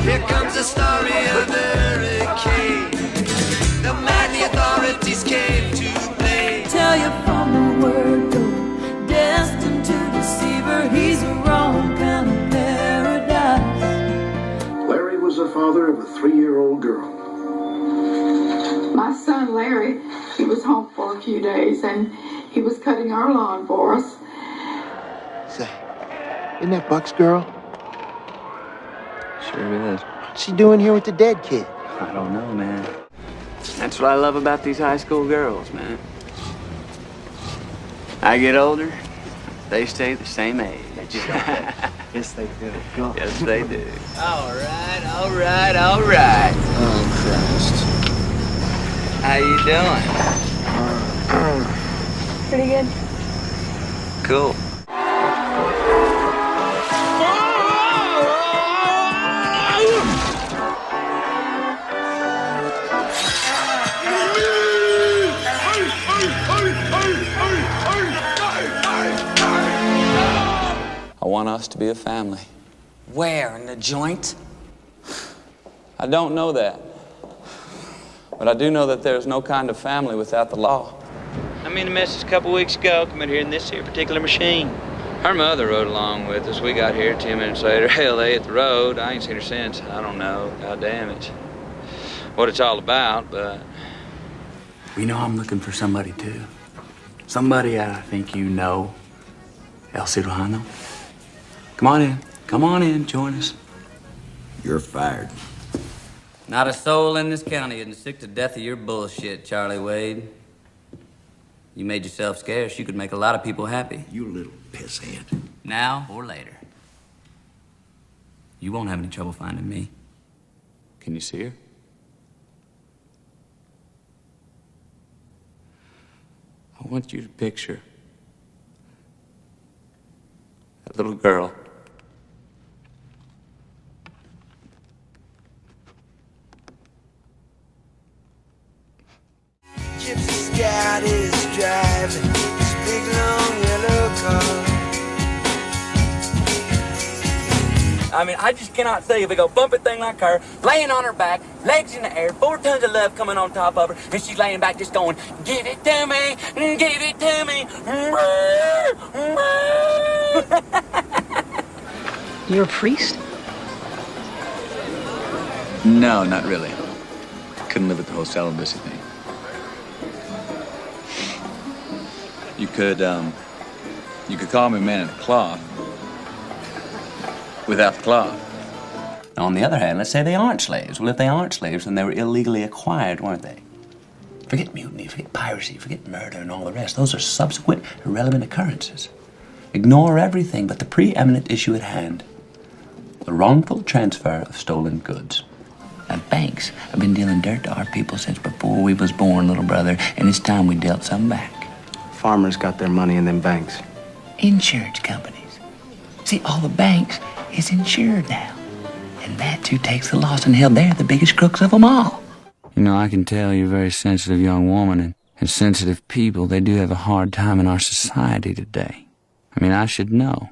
Here comes the story of the hurricane. The man the authorities came to blame. Tell you from the word go, destined to deceive her. He's a wrong kind of paradise. Larry was the father of a 3-year-old girl. My son Larry, he was home for a few days and he was cutting our lawn for us. Say, isn't that Buck's girl? Sure is. What's she doing here with the dead kid? I don't know, man. That's what I love about these high school girls, man. I get older, they stay the same age. Yes, they do. Go. Yes, they do. All right, all right, all right. Oh, Christ. How you doing? Pretty good. Cool. I want us to be a family. Where? In the joint? I don't know that. But I do know that there's no kind of family without the law. I mean, the message a couple weeks ago come in here in this here particular machine. Her mother rode along with us. We got here 10 minutes later. Hell, they hit the road. I ain't seen her since. I don't know. God damn it. What it's all about, but... We know I'm looking for somebody, too. Somebody I think you know. El Cirujano. Come on in. Come on in. Join us. You're fired. Not a soul in this county isn't sick to death of your bullshit, Charlie Wade. You made yourself scarce. You could make a lot of people happy. You little pissant. Now or later. You won't have any trouble finding me. Can you see her? I want you to picture that little girl. Gypsy Scout is driving this big long yellow car. I mean, I just cannot see a big old bumpy thing like her, laying on her back, legs in the air, 4 tons of love coming on top of her, and she's laying back just going, give it to me, give it to me. You're a priest? No, not really. Couldn't live with the whole celibacy thing. You could call me a man of the cloth. Without the cloth. On the other hand, let's say they aren't slaves. Well, if they aren't slaves, then they were illegally acquired, weren't they? Forget mutiny, forget piracy, forget murder and all the rest. Those are subsequent, irrelevant occurrences. Ignore everything but the preeminent issue at hand. The wrongful transfer of stolen goods. Now, banks have been dealing dirt to our people since before we was born, little brother, and it's time we dealt some back. Farmers got their money in them banks. Insurance companies. See, all the banks is insured now. And that's who takes the loss, and hell, they're the biggest crooks of them all. You know, I can tell you're a very sensitive young woman, and sensitive people, they do have a hard time in our society today. I mean, I should know.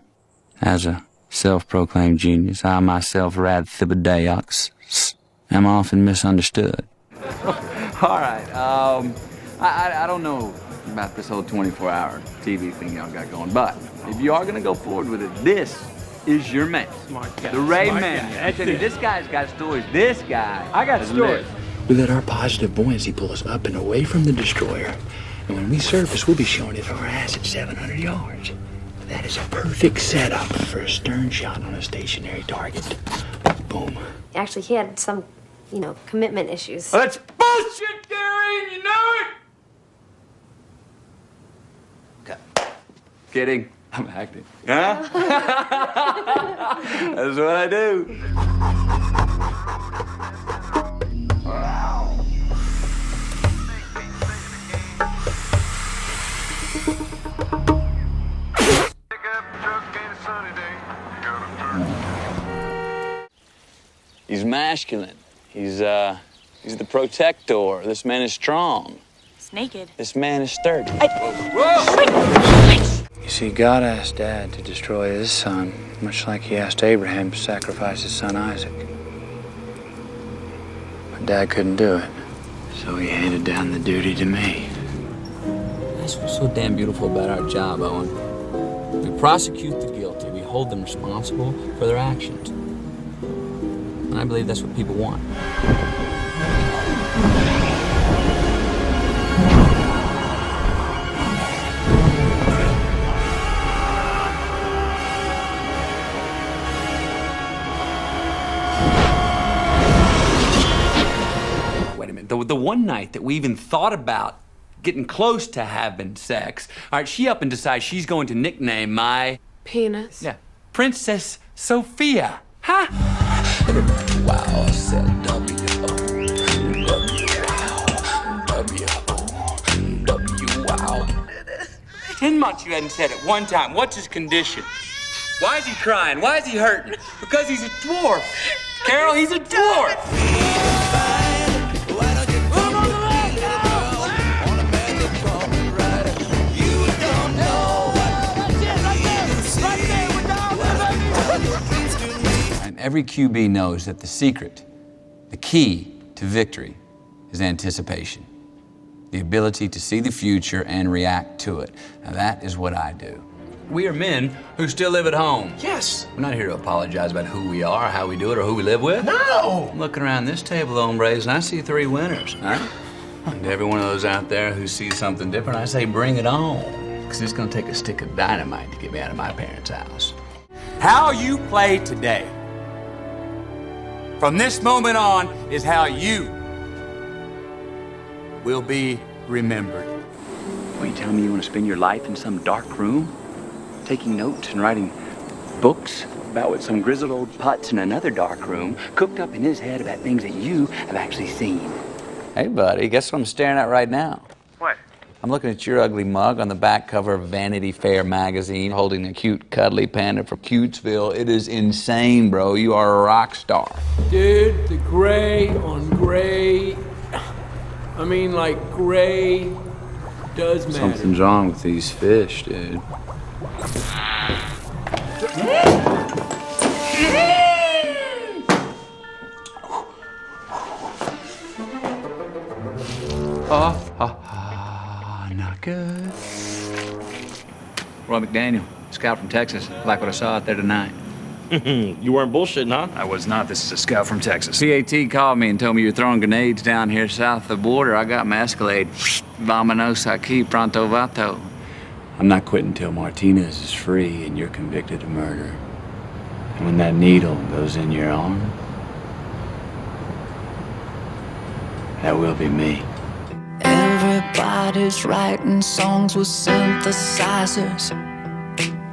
As a self-proclaimed genius, I myself, Rad Thibodeox, am often misunderstood. All right, I don't know about this whole 24-hour TV thing y'all got going, but if you are gonna go forward with it, this is your man. Smart guy. The Ray Smart Man. guy. I tell you, this guy's got stories. This guy. I got has stories. lived. We let our positive buoyancy pull us up and away from the destroyer. And when we surface, we'll be showing it our ass at 700 yards. That is a perfect setup for a stern shot on a stationary target. Boom. Actually, he had some, commitment issues. That's bullshit, Gary, and you know it! Kidding. I'm acting. Huh? That's what I do. He's masculine. He's the protector. This man is strong. He's naked. This man is sturdy. You see, God asked Dad to destroy his son, much like he asked Abraham to sacrifice his son Isaac. Dad couldn't do it, so he handed down the duty to me. That's what's so damn beautiful about our job, Owen. We prosecute the guilty. We hold them responsible for their actions. And I believe that's what people want. Wait a minute. The one night that we even thought about getting close to having sex, all right, she up and decides she's going to nickname my... Penis? Yeah. Princess Sophia. Huh? Wow, said W-O-W-O-W, wow. 10 months you hadn't said it one time. What's his condition? Why is he crying? Why is he hurting? Because he's a dwarf. Carol, he's a dwarf. Every QB knows that the secret, the key to victory, is anticipation. The ability to see the future and react to it. Now that is what I do. We are men who still live at home. Yes. We're not here to apologize about who we are, how we do it, or who we live with. No! I'm looking around this table, hombres, and I see 3 winners, huh? And every one of those out there who sees something different, I say bring it on. Because it's gonna take a stick of dynamite to get me out of my parents' house. How you play today, from this moment on, is how you will be remembered. Well, you tell me you want to spend your life in some dark room, taking notes and writing books about what some grizzled old putz in another dark room cooked up in his head about things that you have actually seen. Hey, buddy, guess what I'm staring at right now? What? I'm looking at your ugly mug on the back cover of Vanity Fair magazine, holding a cute, cuddly panda from Cutesville. It is insane, bro. You are a rock star. Dude, the gray on gray, I mean, like, gray does matter. Something's wrong with these fish, dude. Not good. Roy McDaniel, scout from Texas. Like what I saw out there tonight. You weren't bullshitting, huh? I was not. This is a scout from Texas. PAT called me and told me you're throwing grenades down here south of the border. I got my Escalade. Vamonos aquí pronto vato. I'm not quitting until Martinez is free and you're convicted of murder. And when that needle goes in your arm, that will be me. Everybody's writing songs with synthesizers,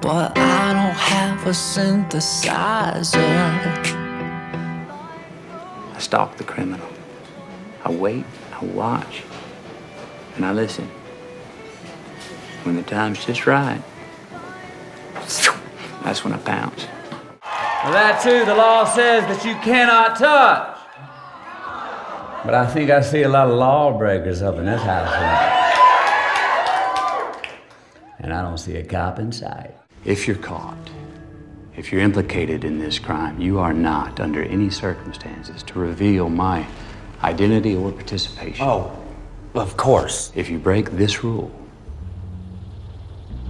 but I don't have a synthesizer. I stalk the criminal. I wait, I watch, and I listen. When the time's just right, that's when I pounce. Well, that too, the law says that you cannot touch. But I think I see a lot of lawbreakers up in this house tonight. And I don't see a cop in sight. If you're caught, if you're implicated in this crime, you are not, under any circumstances, to reveal my identity or participation. Oh, of course. If you break this rule,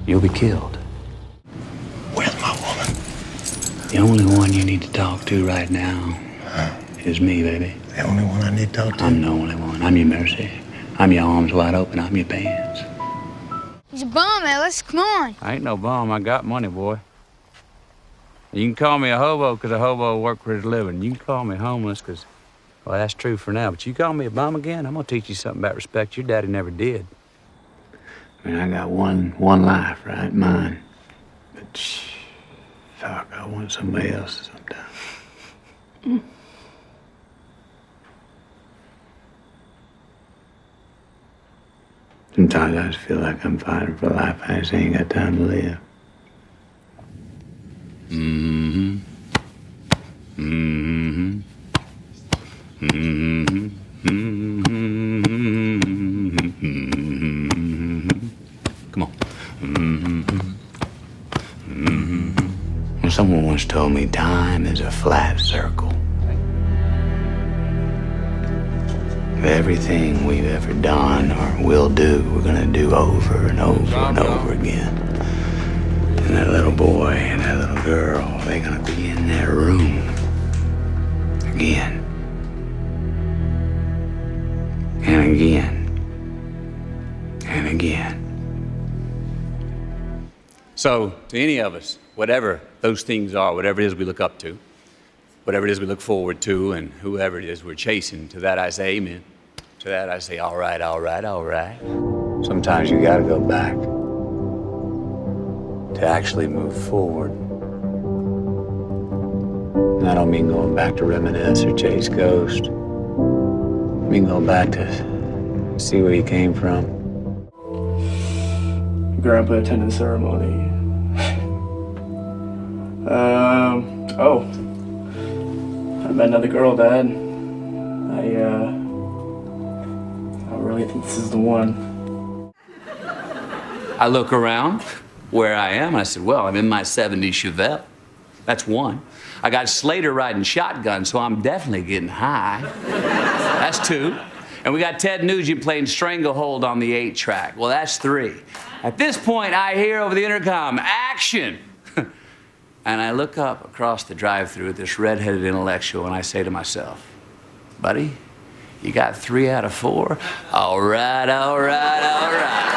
you'll be killed. Where's my woman? The only one you need to talk to right now is me, baby. The only one I need to talk to? I'm the only one. I'm your mercy. I'm your arms wide open. I'm your pants. He's a bum, Ellis. Come on. I ain't no bum. I got money, boy. You can call me a hobo because a hobo work for his living. You can call me homeless because, well, that's true for now. But you call me a bum again, I'm going to teach you something about respect your daddy never did. I mean, I got one life, right? Mine. But, fuck, I want somebody else's sometimes. Sometimes I just feel like I'm fighting for life. I just ain't got time to live. Mm-hmm. Mm-hmm. Mm-hmm. Mm-hmm. Come on. Mm-hmm. Mm-hmm. Well, someone once told me time is a flat circle. everything we've ever done or will do, we're gonna do over and over and over again. And that little boy and that little girl, they're gonna be in that room again. And again. And again. So, to any of us, whatever those things are, whatever it is we look up to, whatever it is we look forward to, and whoever it is we're chasing, to that I say amen. To that I say, all right, all right, all right. Sometimes you gotta go back to actually move forward. And I don't mean going back to reminisce or chase ghosts. I mean going back to see where you came from. Grandpa attended the ceremony. I met another girl, Dad. I really think this is the one. I look around where I am, and I said, well, I'm in my 70s Chevelle. That's one. I got Slater riding shotgun, so I'm definitely getting high. That's two. And we got Ted Nugent playing Stranglehold on the 8-track. Well, that's three. At this point, I hear over the intercom, action! And I look up across the drive-thru at this red-headed intellectual, and I say to myself, buddy, you got 3 out of 4? All right, all right, all right.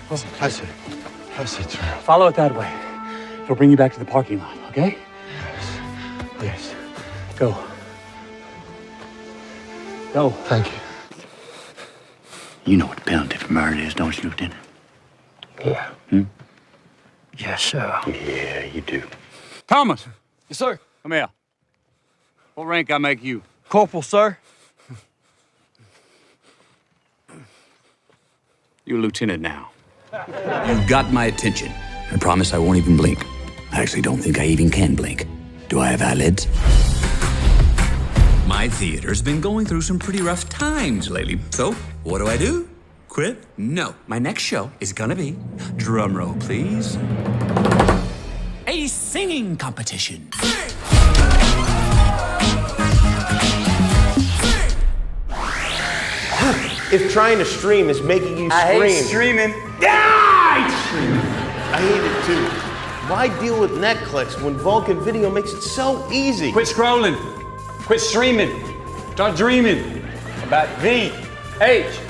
Oh, I see. Follow it that way. It'll bring you back to the parking lot, okay? Yes. Go. Go. Thank you. You know what the penalty for murder is, don't you, Lieutenant? Yeah. Yes, sir. Yeah, you do. Thomas! Yes, sir. Come here. What rank I make you? Corporal, sir. You're a lieutenant now. You've got my attention. I promise I won't even blink. I actually don't think I even can blink. Do I have eyelids? My theater's been going through some pretty rough times lately. So, what do? Quit? No. My next show is gonna be, drumroll please, a singing competition. If trying to stream is making you scream. I hate streaming. I hate it too. Why deal with Netflix when Vulcan Video makes it so easy? Quit scrolling. Quit streaming. Start dreaming about VHS.